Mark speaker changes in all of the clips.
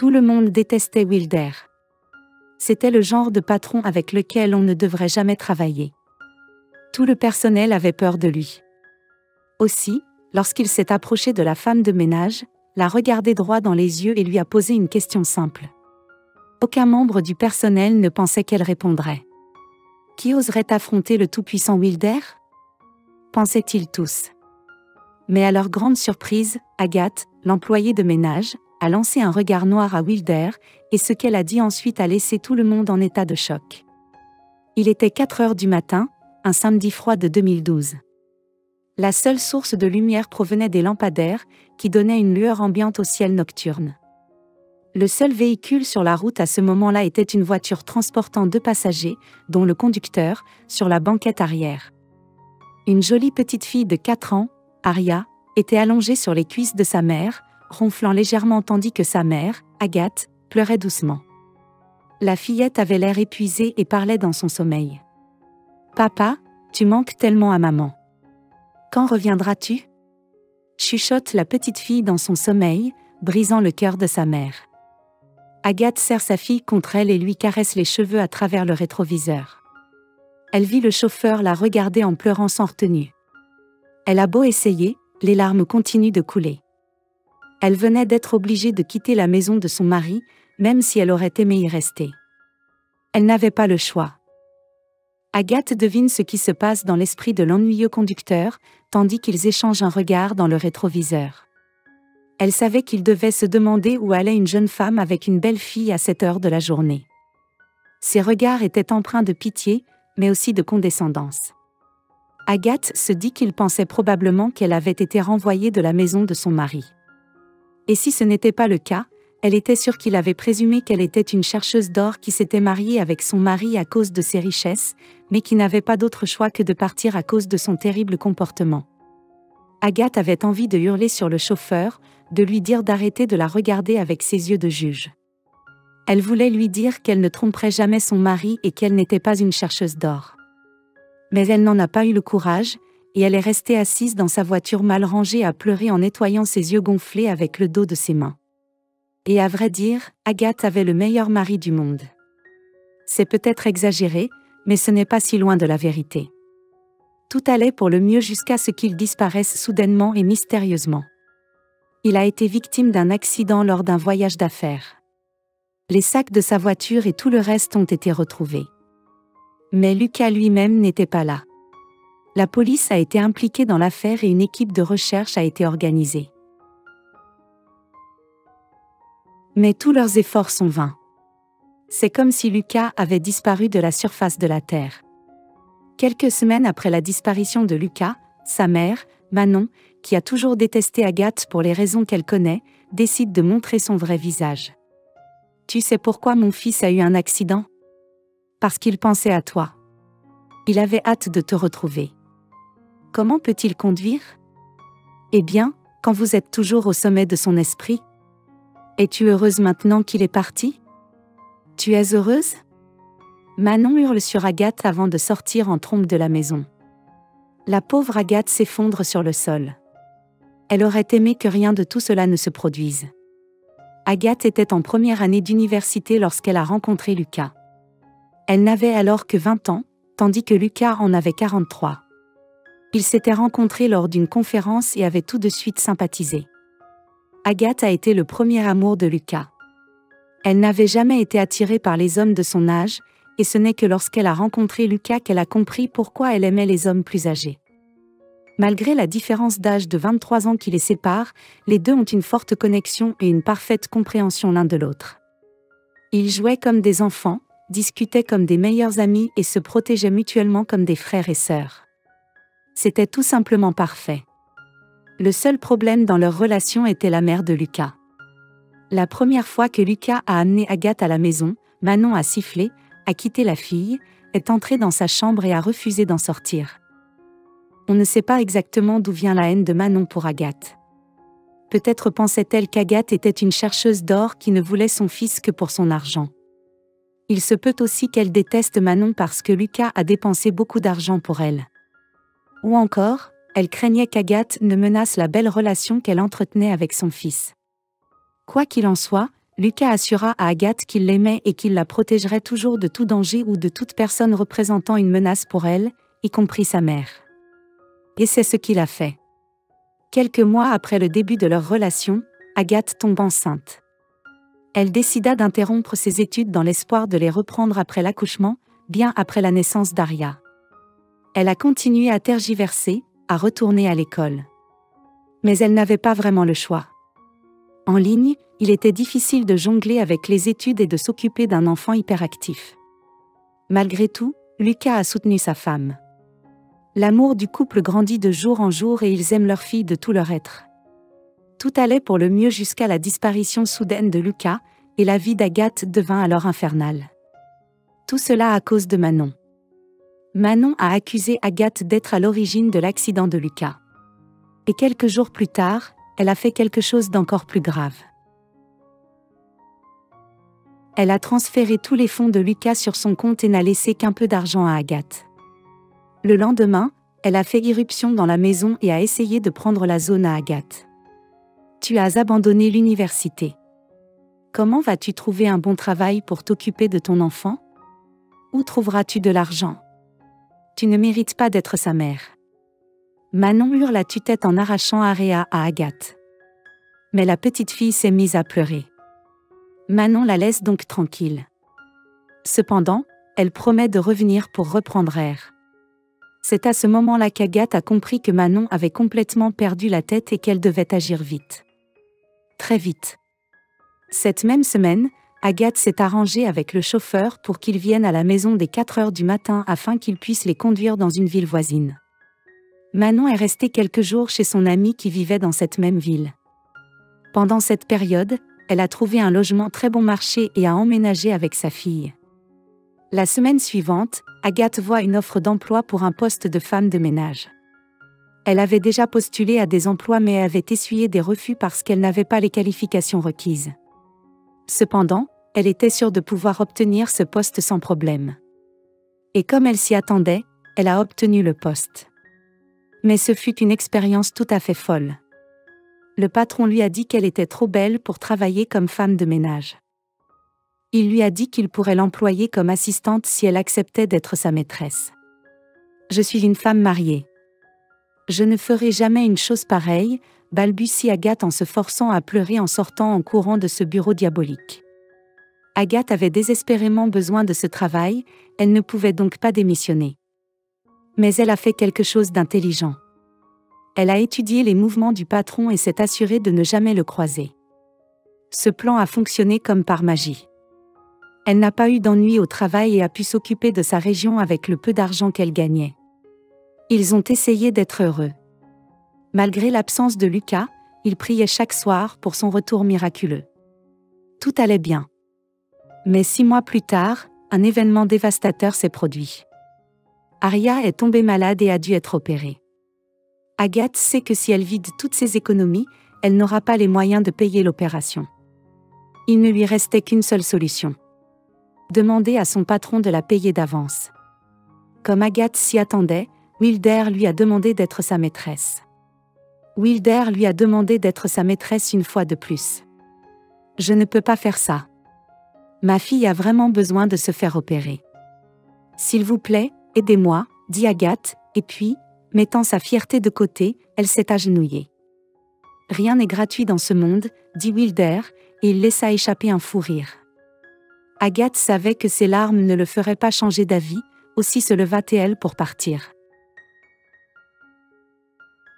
Speaker 1: Tout le monde détestait Wilder. C'était le genre de patron avec lequel on ne devrait jamais travailler. Tout le personnel avait peur de lui. Aussi, lorsqu'il s'est approché de la femme de ménage, l'a regardé droit dans les yeux et lui a posé une question simple. Aucun membre du personnel ne pensait qu'elle répondrait. Qui oserait affronter le tout-puissant Wilder? Pensaient-ils tous. Mais à leur grande surprise, Agathe, l'employée de ménage, a lancé un regard noir à Wilder, et ce qu'elle a dit ensuite a laissé tout le monde en état de choc. Il était 4 heures du matin, un samedi froid de 2012. La seule source de lumière provenait des lampadaires, qui donnaient une lueur ambiante au ciel nocturne. Le seul véhicule sur la route à ce moment-là était une voiture transportant 2 passagers, dont le conducteur, sur la banquette arrière. Une jolie petite fille de 4 ans, Aria, était allongée sur les cuisses de sa mère, ronflant légèrement tandis que sa mère, Agathe, pleurait doucement. La fillette avait l'air épuisée et parlait dans son sommeil. « Papa, tu manques tellement à maman. Quand reviendras-tu » chuchote la petite fille dans son sommeil, brisant le cœur de sa mère. Agathe serre sa fille contre elle et lui caresse les cheveux à travers le rétroviseur. Elle vit le chauffeur la regarder en pleurant sans retenue. Elle a beau essayer, les larmes continuent de couler. Elle venait d'être obligée de quitter la maison de son mari, même si elle aurait aimé y rester. Elle n'avait pas le choix. Agathe devine ce qui se passe dans l'esprit de l'ennuyeux conducteur, tandis qu'ils échangent un regard dans le rétroviseur. Elle savait qu'il devait se demander où allait une jeune femme avec une belle fille à cette heure de la journée. Ses regards étaient empreints de pitié, mais aussi de condescendance. Agathe se dit qu'il pensait probablement qu'elle avait été renvoyée de la maison de son mari. Et si ce n'était pas le cas, elle était sûre qu'il avait présumé qu'elle était une chercheuse d'or qui s'était mariée avec son mari à cause de ses richesses, mais qui n'avait pas d'autre choix que de partir à cause de son terrible comportement. Agathe avait envie de hurler sur le chauffeur, de lui dire d'arrêter de la regarder avec ses yeux de juge. Elle voulait lui dire qu'elle ne tromperait jamais son mari et qu'elle n'était pas une chercheuse d'or. Mais elle n'en a pas eu le courage, et elle est restée assise dans sa voiture mal rangée à pleurer en nettoyant ses yeux gonflés avec le dos de ses mains. Et à vrai dire, Agathe avait le meilleur mari du monde. C'est peut-être exagéré, mais ce n'est pas si loin de la vérité. Tout allait pour le mieux jusqu'à ce qu'il disparaisse soudainement et mystérieusement. Il a été victime d'un accident lors d'un voyage d'affaires. Les sacs de sa voiture et tout le reste ont été retrouvés. Mais Lucas lui-même n'était pas là. La police a été impliquée dans l'affaire et une équipe de recherche a été organisée. Mais tous leurs efforts sont vains. C'est comme si Lucas avait disparu de la surface de la Terre. Quelques semaines après la disparition de Lucas, sa mère, Manon, qui a toujours détesté Agathe pour les raisons qu'elle connaît, décide de montrer son vrai visage. « Tu sais pourquoi mon fils a eu un accident ? Parce qu'il pensait à toi. Il avait hâte de te retrouver. Comment peut-il conduire ? Eh bien, quand vous êtes toujours au sommet de son esprit. Es-tu heureuse maintenant qu'il est parti ? Tu es heureuse ? » Manon hurle sur Agathe avant de sortir en trombe de la maison. La pauvre Agathe s'effondre sur le sol. Elle aurait aimé que rien de tout cela ne se produise. Agathe était en première année d'université lorsqu'elle a rencontré Lucas. Elle n'avait alors que 20 ans, tandis que Lucas en avait 43. Ils s'étaient rencontrés lors d'une conférence et avaient tout de suite sympathisé. Agathe a été le premier amour de Lucas. Elle n'avait jamais été attirée par les hommes de son âge, et ce n'est que lorsqu'elle a rencontré Lucas qu'elle a compris pourquoi elle aimait les hommes plus âgés. Malgré la différence d'âge de 23 ans qui les sépare, les deux ont une forte connexion et une parfaite compréhension l'un de l'autre. Ils jouaient comme des enfants, discutaient comme des meilleurs amis et se protégeaient mutuellement comme des frères et sœurs. C'était tout simplement parfait. Le seul problème dans leur relation était la mère de Lucas. La première fois que Lucas a amené Agathe à la maison, Manon a sifflé, a quitté la fille, est entrée dans sa chambre et a refusé d'en sortir. On ne sait pas exactement d'où vient la haine de Manon pour Agathe. Peut-être pensait-elle qu'Agathe était une chercheuse d'or qui ne voulait son fils que pour son argent. Il se peut aussi qu'elle déteste Manon parce que Lucas a dépensé beaucoup d'argent pour elle. Ou encore, elle craignait qu'Agathe ne menace la belle relation qu'elle entretenait avec son fils. Quoi qu'il en soit, Lucas assura à Agathe qu'il l'aimait et qu'il la protégerait toujours de tout danger ou de toute personne représentant une menace pour elle, y compris sa mère. Et c'est ce qu'il a fait. Quelques mois après le début de leur relation, Agathe tombe enceinte. Elle décida d'interrompre ses études dans l'espoir de les reprendre après l'accouchement, bien après la naissance d'Aria. Elle a continué à tergiverser, à retourner à l'école. Mais elle n'avait pas vraiment le choix. En ligne, il était difficile de jongler avec les études et de s'occuper d'un enfant hyperactif. Malgré tout, Lucas a soutenu sa femme. L'amour du couple grandit de jour en jour et ils aiment leur fille de tout leur être. Tout allait pour le mieux jusqu'à la disparition soudaine de Lucas, et la vie d'Agathe devint alors infernale. Tout cela à cause de Manon. Manon a accusé Agathe d'être à l'origine de l'accident de Lucas. Et quelques jours plus tard, elle a fait quelque chose d'encore plus grave. Elle a transféré tous les fonds de Lucas sur son compte et n'a laissé qu'un peu d'argent à Agathe. Le lendemain, elle a fait irruption dans la maison et a essayé de prendre la zone à Agathe. « Tu as abandonné l'université. Comment vas-tu trouver un bon travail pour t'occuper de ton enfant? Où trouveras-tu de l'argent? Tu ne mérites pas d'être sa mère. » Manon hurle à tue-tête en arrachant Aria à Agathe. Mais la petite fille s'est mise à pleurer. Manon la laisse donc tranquille. Cependant, elle promet de revenir pour reprendre air. C'est à ce moment-là qu'Agathe a compris que Manon avait complètement perdu la tête et qu'elle devait agir vite. Très vite. Cette même semaine, Agathe s'est arrangée avec le chauffeur pour qu'il vienne à la maison dès 4 heures du matin afin qu'il puisse les conduire dans une ville voisine. Manon est restée quelques jours chez son amie qui vivait dans cette même ville. Pendant cette période, elle a trouvé un logement très bon marché et a emménagé avec sa fille. La semaine suivante, Agathe voit une offre d'emploi pour un poste de femme de ménage. Elle avait déjà postulé à des emplois mais avait essuyé des refus parce qu'elle n'avait pas les qualifications requises. Cependant, elle était sûre de pouvoir obtenir ce poste sans problème. Et comme elle s'y attendait, elle a obtenu le poste. Mais ce fut une expérience tout à fait folle. Le patron lui a dit qu'elle était trop belle pour travailler comme femme de ménage. Il lui a dit qu'il pourrait l'employer comme assistante si elle acceptait d'être sa maîtresse. « Je suis une femme mariée. Je ne ferai jamais une chose pareille », balbutie Agathe en se forçant à pleurer en sortant en courant de ce bureau diabolique. Agathe avait désespérément besoin de ce travail, elle ne pouvait donc pas démissionner. Mais elle a fait quelque chose d'intelligent. Elle a étudié les mouvements du patron et s'est assurée de ne jamais le croiser. Ce plan a fonctionné comme par magie. Elle n'a pas eu d'ennui au travail et a pu s'occuper de sa région avec le peu d'argent qu'elle gagnait. Ils ont essayé d'être heureux. Malgré l'absence de Lucas, ils priaient chaque soir pour son retour miraculeux. Tout allait bien. Mais 6 mois plus tard, un événement dévastateur s'est produit. Aria est tombée malade et a dû être opérée. Agathe sait que si elle vide toutes ses économies, elle n'aura pas les moyens de payer l'opération. Il ne lui restait qu'une seule solution. Demander à son patron de la payer d'avance. Comme Agathe s'y attendait, Wilder lui a demandé d'être sa maîtresse. Wilder lui a demandé d'être sa maîtresse une fois de plus. « Je ne peux pas faire ça. Ma fille a vraiment besoin de se faire opérer. S'il vous plaît, aidez-moi, » dit Agathe, et puis, mettant sa fierté de côté, elle s'est agenouillée. « Rien n'est gratuit dans ce monde, » dit Wilder, et il laissa échapper un fou rire. Agathe savait que ses larmes ne le feraient pas changer d'avis, aussi se leva-t-elle pour partir.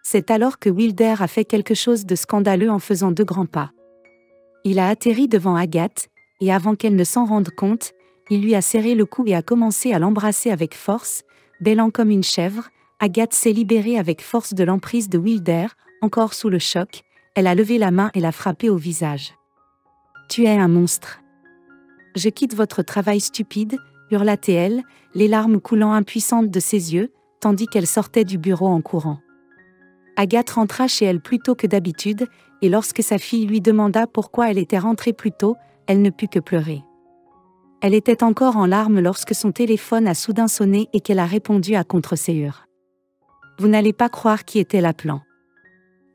Speaker 1: C'est alors que Wilder a fait quelque chose de scandaleux en faisant 2 grands pas. Il a atterri devant Agathe, et avant qu'elle ne s'en rende compte, il lui a serré le cou et a commencé à l'embrasser avec force, bêlant comme une chèvre. Agathe s'est libérée avec force de l'emprise de Wilder, encore sous le choc, elle a levé la main et l'a frappé au visage. « Tu es un monstre. Je quitte votre travail stupide, » hurla-t-elle, les larmes coulant impuissantes de ses yeux, tandis qu'elle sortait du bureau en courant. Agathe rentra chez elle plus tôt que d'habitude, et lorsque sa fille lui demanda pourquoi elle était rentrée plus tôt, elle ne put que pleurer. Elle était encore en larmes lorsque son téléphone a soudain sonné et qu'elle a répondu à contre-séhur. Vous n'allez pas croire qui était l'appelant.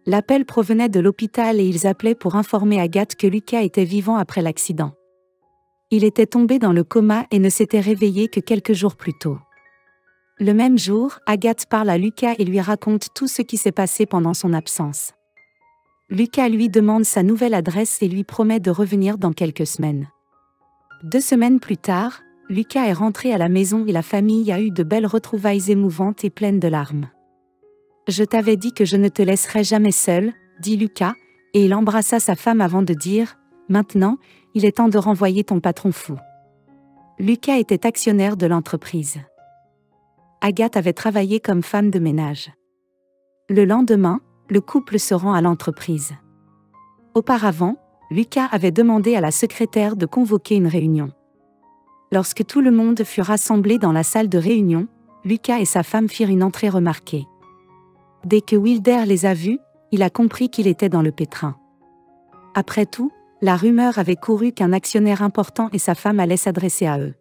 Speaker 1: L'appel provenait de l'hôpital et ils appelaient pour informer Agathe que Lucas était vivant après l'accident. Il était tombé dans le coma et ne s'était réveillé que quelques jours plus tôt. Le même jour, Agathe parle à Lucas et lui raconte tout ce qui s'est passé pendant son absence. Lucas lui demande sa nouvelle adresse et lui promet de revenir dans quelques semaines. 2 semaines plus tard, Lucas est rentré à la maison et la famille a eu de belles retrouvailles émouvantes et pleines de larmes. « Je t'avais dit que je ne te laisserai jamais seul, » dit Lucas, et il embrassa sa femme avant de dire « Maintenant, il est temps de renvoyer ton patron fou. » Lucas était actionnaire de l'entreprise. Agathe avait travaillé comme femme de ménage. Le lendemain, le couple se rend à l'entreprise. Auparavant, Lucas avait demandé à la secrétaire de convoquer une réunion. Lorsque tout le monde fut rassemblé dans la salle de réunion, Lucas et sa femme firent une entrée remarquée. Dès que Wilder les a vus, il a compris qu'il était dans le pétrin. Après tout, la rumeur avait couru qu'un actionnaire important et sa femme allaient s'adresser à eux.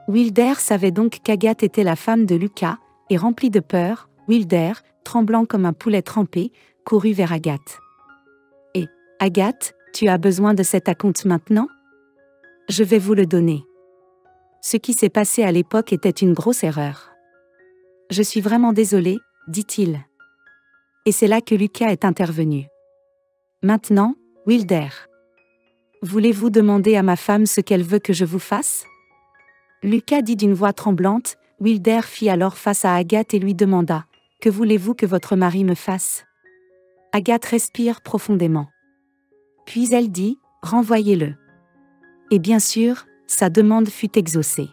Speaker 1: Wilder savait donc qu'Agathe était la femme de Lucas, et rempli de peur, Wilder, tremblant comme un poulet trempé, courut vers Agathe. « Et, Agathe, tu as besoin de cet acompte maintenant ? Je vais vous le donner. Ce qui s'est passé à l'époque était une grosse erreur. Je suis vraiment désolé, dit-il. Et c'est là que Lucas est intervenu. Maintenant, Wilder. Voulez-vous demander à ma femme ce qu'elle veut que je vous fasse ? Lucas dit d'une voix tremblante. Wilder fit alors face à Agathe et lui demanda « Que voulez-vous que votre mari me fasse ?» Agathe respire profondément. Puis elle dit « Renvoyez-le. » Et bien sûr, sa demande fut exaucée.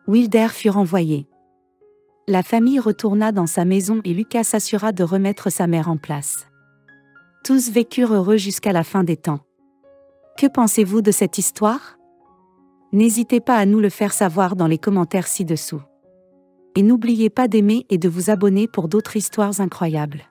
Speaker 1: Wilder fut renvoyé. La famille retourna dans sa maison et Lucas s'assura de remettre sa mère en place. Tous vécurent heureux jusqu'à la fin des temps. Que pensez-vous de cette histoire ? N'hésitez pas à nous le faire savoir dans les commentaires ci-dessous. Et n'oubliez pas d'aimer et de vous abonner pour d'autres histoires incroyables.